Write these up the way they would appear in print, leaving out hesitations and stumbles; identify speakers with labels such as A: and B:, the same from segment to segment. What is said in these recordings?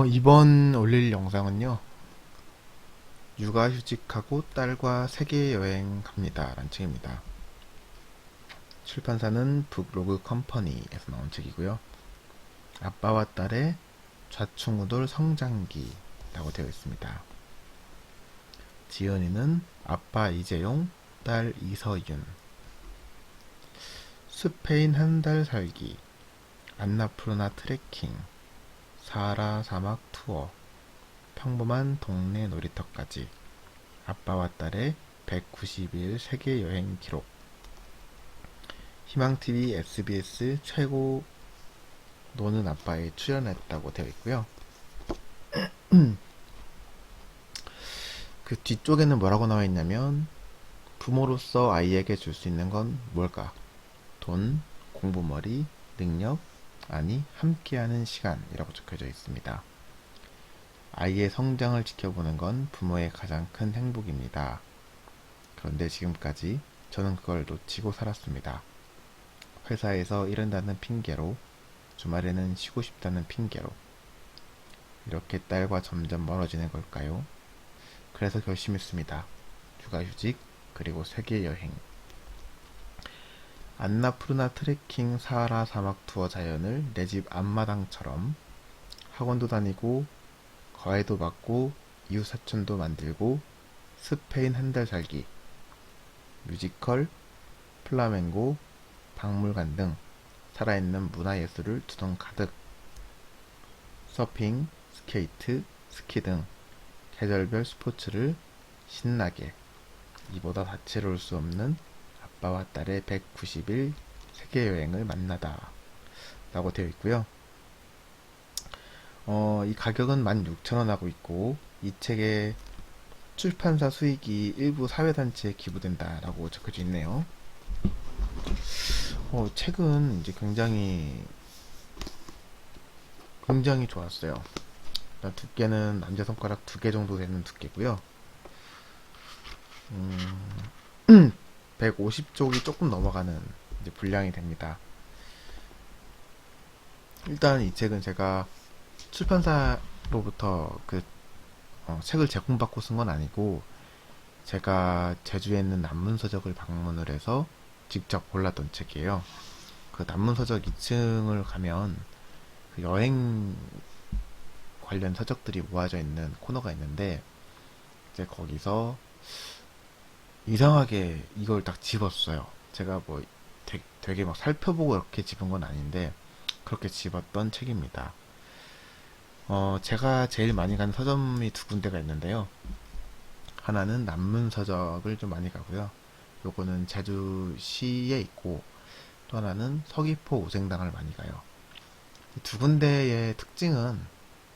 A: 이번 올릴 영상은요, 육아휴직하고 딸과 세계 여행 갑니다. 라는 책입니다. 출판사는 북로그 컴퍼니에서 나온 책이고요. 아빠와 딸의 좌충우돌 성장기라고 되어 있습니다. 지은이는 아빠 이재용, 딸 이서윤. 스페인 한 달 살기, 안나푸르나 트레킹, 사하라 사막 투어, 평범한 동네 놀이터까지. 아빠와 딸의 190일 세계 여행 기록. 희망TV SBS 최고 노는 아빠에 출연했다고 되어 있고요. 그 뒤쪽에는 뭐라고 나와 있냐면, 부모로서 아이에게 줄 수 있는 건 뭘까? 돈, 공부머리, 능력, 아니 함께하는 시간이라고 적혀져 있습니다. 아이의 성장을 지켜보는 건 부모의 가장 큰 행복입니다. 그런데 지금까지 저는 그걸 놓치고 살았습니다. 회사에서 일한다는 핑계로, 주말에는 쉬고 싶다는 핑계로. 이렇게 딸과 점점 멀어지는 걸까요? 그래서 결심했습니다. 육아휴직, 그리고 세계 여행. 안나푸르나 트레킹 사하라 사막 투어 자연을 내 집 앞마당처럼, 학원도 다니고 과외도 받고 이웃 사촌도 만들고, 스페인 한 달 살기, 뮤지컬, 플라멩고, 박물관 등 살아있는 문화예술을 두덩 가득. 서핑, 스케이트, 스키 등 계절별 스포츠를 신나게. 이보다 다채로울 수 없는 아빠와 딸의 190일 세계여행을 만나다 라고 되어 있고요. 이 가격은 16,000원 하고 있고, 이 책의 출판사 수익이 일부 사회단체에 기부된다 라고 적혀져 있네요. 책은 이제 굉장히 좋았어요. 일단 두께는 남자 손가락 2개 정도 되는 두께고요. 150쪽이 조금 넘어가는 이제 분량이 됩니다. 일단 이 책은 제가 출판사로부터 책을 제공받고 쓴 건 아니고, 제가 제주에 있는 난문서적을 방문을 해서 직접 골랐던 책이에요. 그 난문서적 2층을 가면 그 여행 관련 서적들이 모아져 있는 코너가 있는데, 이제 거기서 이상하게 이걸 딱 집었어요. 제가 뭐 되게 막 살펴보고 이렇게 집은 건 아닌데, 그렇게 집었던 책입니다. 제가 제일 많이 간 서점이 2군데가 있는데요. 하나는 난문서적을 좀 많이 가고요. 요거는 제주시에 있고, 또 하나는 서귀포 오생당을 많이 가요. 이 2군데의 특징은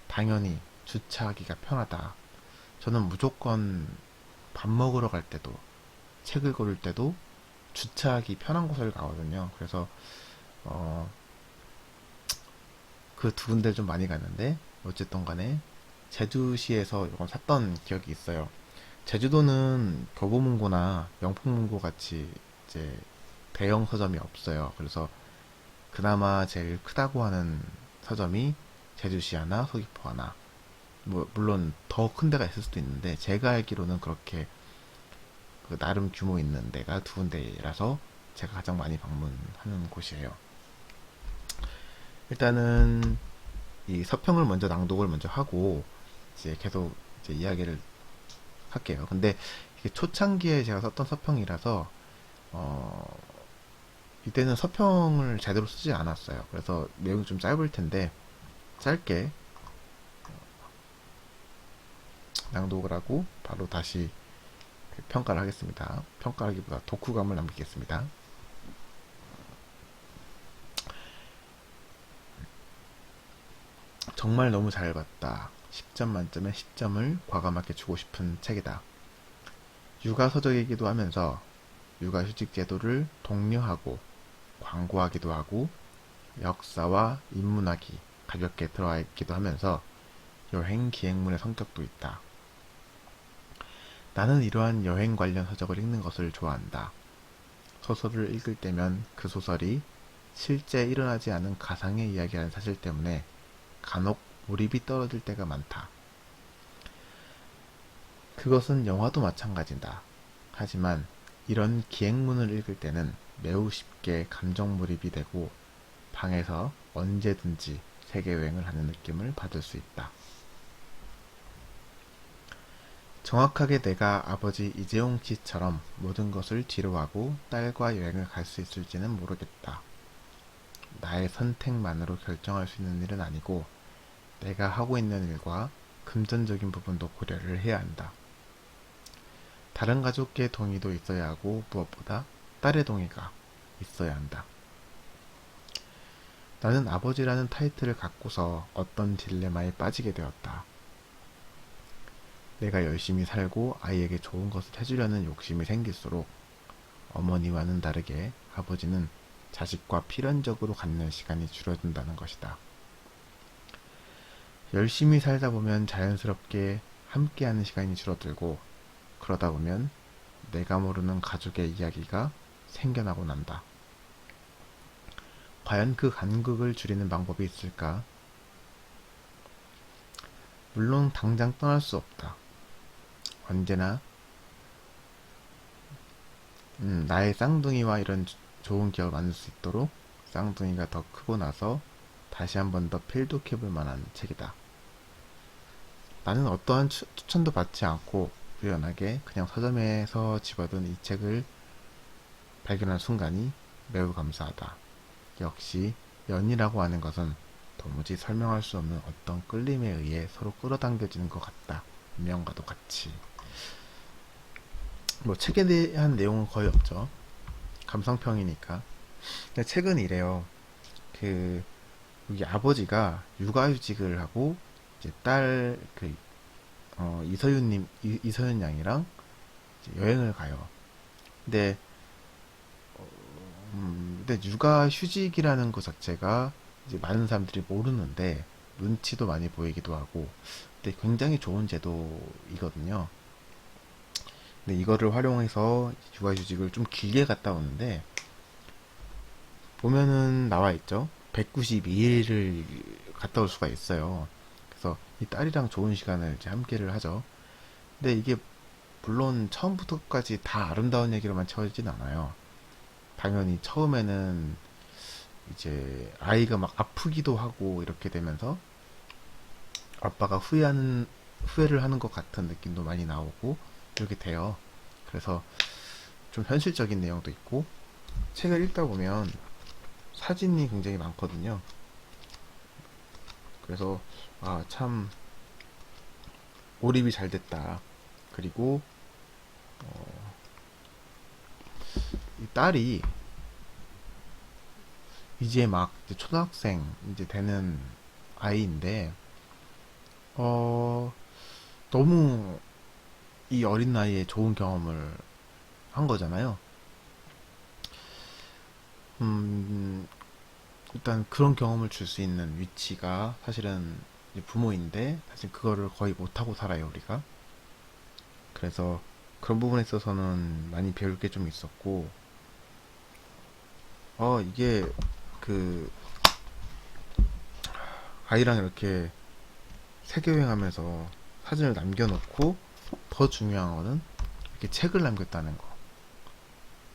A: 당연히 주차하기가 편하다. 저는 무조건 밥 먹으러 갈 때도, 책을 고를 때도 주차하기 편한 곳을 가거든요. 그래서 어, 그 2군데를 좀 많이 갔는데, 어쨌든 간에 제주시에서 이건 샀던 기억이 있어요. 제주도는 교보문고나 영풍문고 같이 이제 대형 서점이 없어요. 그래서 그나마 제일 크다고 하는 서점이 제주시 하나, 서귀포 하나. 뭐 물론 더 큰 데가 있을 수도 있는데, 제가 알기로는 그렇게 그 나름 규모 있는 데가 2군데라서 제가 가장 많이 방문하는 곳이에요. 일단은 이 서평을 먼저 낭독을 먼저 하고 이제 계속 이제 이야기를 할게요. 근데 이게 초창기에 제가 썼던 서평이라서 어, 이때는 서평을 제대로 쓰지 않았어요. 그래서 내용이 좀 짧을 텐데 짧게 낭독을 하고 바로 다시 평가를 하겠습니다. 평가하기보다 독후감을 남기겠습니다. 정말 너무 잘 봤다. 10점 만점에 10점을 과감하게 주고 싶은 책이다. 육아서적이기도 하면서 육아휴직 제도를 독려하고 광고하기도 하고, 역사와 인문학이 가볍게 들어와 있기도 하면서 여행 기행문의 성격도 있다. 나는 이러한 여행 관련 서적을 읽는 것을 좋아한다. 소설을 읽을 때면 그 소설이 실제 일어나지 않은 가상의 이야기라는 사실 때문에 간혹 몰입이 떨어질 때가 많다. 그것은 영화도 마찬가지다. 하지만 이런 기행문을 읽을 때는 매우 쉽게 감정 몰입이 되고 방에서 언제든지 세계여행을 하는 느낌을 받을 수 있다. 정확하게 내가 아버지 이재용 씨처럼 모든 것을 뒤로하고 딸과 여행을 갈 수 있을지는 모르겠다. 나의 선택만으로 결정할 수 있는 일은 아니고 내가 하고 있는 일과 금전적인 부분도 고려를 해야 한다. 다른 가족의 동의도 있어야 하고 무엇보다 딸의 동의가 있어야 한다. 나는 아버지라는 타이틀을 갖고서 어떤 딜레마에 빠지게 되었다. 내가 열심히 살고 아이에게 좋은 것을 해주려는 욕심이 생길수록 어머니와는 다르게 아버지는 자식과 필연적으로 갖는 시간이 줄어든다는 것이다. 열심히 살다 보면 자연스럽게 함께하는 시간이 줄어들고 그러다 보면 내가 모르는 가족의 이야기가 생겨나곤 한다. 과연 그 간극을 줄이는 방법이 있을까? 물론 당장 떠날 수 없다. 언제나 나의 쌍둥이와 이런 좋은 기억을 만들 수 있도록 쌍둥이가 더 크고 나서 다시 한 번 더 필독해볼 만한 책이다. 나는 어떠한 추천도 받지 않고 우연하게 그냥 서점에서 집어든 이 책을 발견한 순간이 매우 감사하다. 역시 연이라고 하는 것은 도무지 설명할 수 없는 어떤 끌림에 의해 서로 끌어당겨지는 것 같다. 운명과도 같이. 뭐 책에 대한 내용은 거의 없죠. 감상평이니까. 근데 책은 이래요. 그 여기 아버지가 육아휴직을 하고 이제 딸 이서윤 양이랑 이제 여행을 가요. 근데 근데 육아휴직이라는 것 자체가 이제 많은 사람들이 모르는데 눈치도 많이 보이기도 하고, 근데 굉장히 좋은 제도이거든요. 근데 이거를 활용해서 육아휴직을 좀 길게 갔다 오는데 보면은 나와 있죠. 192일을 갔다 올 수가 있어요. 그래서 이 딸이랑 좋은 시간을 이제 함께를 하죠. 근데 이게 물론 처음부터까지 다 아름다운 얘기로만 채워지진 않아요. 당연히 처음에는 이제 아이가 막 아프기도 하고 이렇게 되면서 아빠가 후회를 하는 것 같은 느낌도 많이 나오고 이렇게 돼요. 그래서 좀 현실적인 내용도 있고 책을 읽다 보면 사진이 굉장히 많거든요. 그래서 참 몰입이 잘 됐다. 그리고 이 딸이 이제 막 이제 초등학생 이제 되는 아이인데 어 너무 이 어린 나이에 좋은 경험을 한 거잖아요. 음, 일단 그런 경험을 줄 수 있는 위치가 사실은 이제 부모인데 사실 그거를 거의 못하고 살아요 우리가. 그래서 그런 부분에 있어서는 많이 배울 게 좀 있었고 이게 그 아이랑 이렇게 세계여행하면서 사진을 남겨놓고 더 중요한 거는 이렇게 책을 남겼다는 거.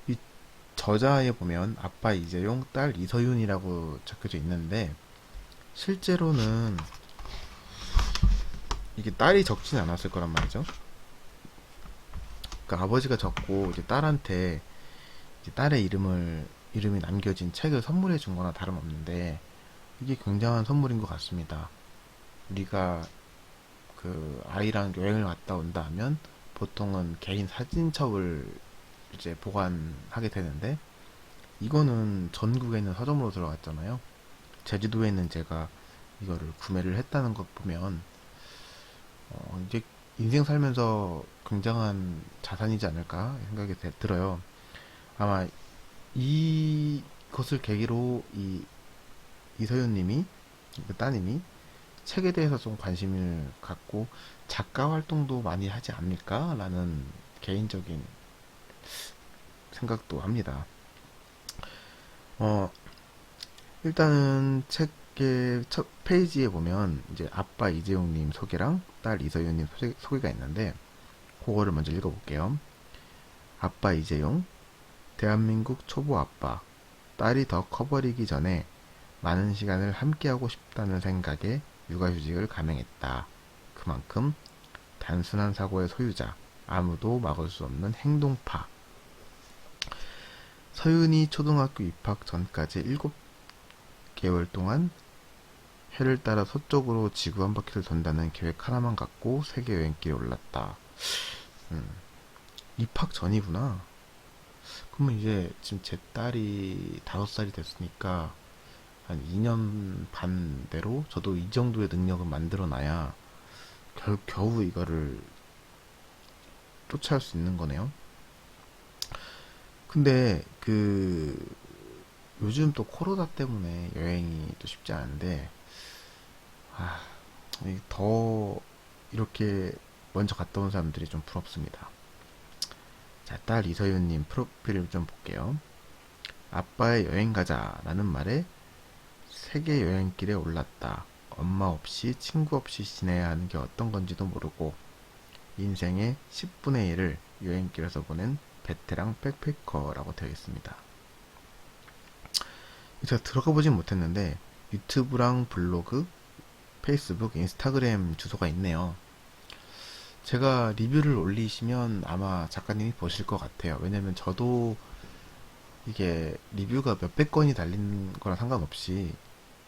A: 이 저자에 보면 아빠 이재용, 딸 이서윤이라고 적혀져 있는데 실제로는 이게 딸이 적진 않았을 거란 말이죠. 그러니까 아버지가 적고 이제 딸한테 이제 딸의 이름이 남겨진 책을 선물해 준 거나 다름없는데 이게 굉장한 선물인 것 같습니다. 우리가 그 아이랑 여행을 갔다 온다 하면 보통은 개인 사진첩을 이제 보관하게 되는데 이거는 전국에 있는 서점으로 들어갔잖아요. 제주도에 있는 제가 이거를 구매를 했다는 것 보면 이제 인생 살면서 굉장한 자산이지 않을까 생각이 들어요. 아마 이것을 계기로 이 이서윤님이 그 따님이 책에 대해서 좀 관심을 갖고 작가 활동도 많이 하지 않을까라는 개인적인 생각도 합니다. 어, 일단은 책 이게 첫 페이지에 보면 이제 아빠 이재용님 소개랑 딸 이서윤님 소개가 있는데 그거를 먼저 읽어볼게요. 아빠 이재용, 대한민국 초보 아빠. 딸이 더 커버리기 전에 많은 시간을 함께하고 싶다는 생각에 육아휴직을 감행했다. 그만큼 단순한 사고의 소유자, 아무도 막을 수 없는 행동파. 서윤이 초등학교 입학 전까지 7개월 동안 해를 따라 서쪽으로 지구 한 바퀴를 돈다는 계획 하나만 갖고 세계 여행길에 올랐다. 음, 입학 전이구나. 그러면 이제 지금 제 딸이 5살이 됐으니까 한 2년 반대로 저도 이 정도의 능력을 만들어 놔야 겨우 이거를 쫓아올 수 있는 거네요. 근데 요즘 또 코로나 때문에 여행이 또 쉽지 않은데 아, 더 이렇게 먼저 갔다 온 사람들이 좀 부럽습니다. 자, 딸 이서윤님 프로필을 좀 볼게요. 아빠의 여행 가자라는 말에 세계 여행길에 올랐다. 엄마 없이 친구 없이 지내야 하는 게 어떤 건지도 모르고 인생의 10분의 1을 여행길에서 보낸 베테랑 백패커라고 되어 있습니다. 제가 들어가 보진 못했는데 유튜브랑 블로그, 페이스북, 인스타그램 주소가 있네요. 제가 리뷰를 올리시면 아마 작가님이 보실 것 같아요. 왜냐면 저도 이게 리뷰가 몇백 건이 달린 거랑 상관없이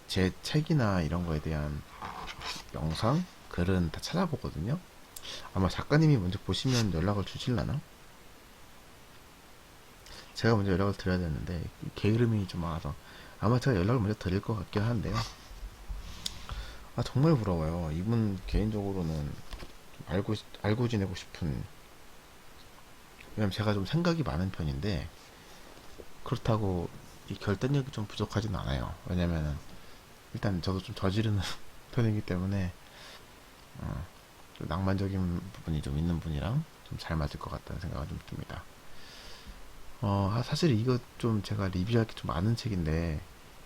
A: 제 책이나 이런 거에 대한 영상, 글은 다 찾아보거든요. 아마 작가님이 먼저 보시면 연락을 주실라나? 제가 먼저 연락을 드려야 되는데 게으름이 좀 많아서 아마 제가 연락을 먼저 드릴 것 같긴 한데요. 아, 정말 부러워요. 이분 개인적으로는 알고 지내고 싶은. 왜냐면 제가 좀 생각이 많은 편인데 그렇다고 이 결단력이 좀 부족하진 않아요. 왜냐면은 일단 저도 좀 저지르는 편이기 때문에 좀 낭만적인 부분이 좀 있는 분이랑 좀 잘 맞을 것 같다는 생각이 좀 듭니다. 사실 이거 좀 제가 리뷰할 게 좀 많은 책인데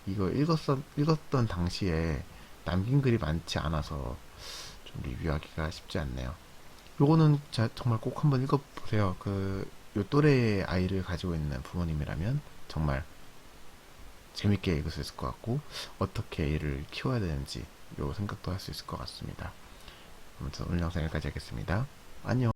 A: 이거 읽었던 당시에 남긴 글이 많지 않아서 좀 리뷰하기가 쉽지 않네요. 요거는 정말 꼭 한번 읽어보세요. 요 또래의 아이를 가지고 있는 부모님이라면 정말 재밌게 읽을 수 있을 것 같고 어떻게 애를 키워야 되는지 요 생각도 할 수 있을 것 같습니다. 아무튼 오늘 영상 여기까지 하겠습니다. 안녕.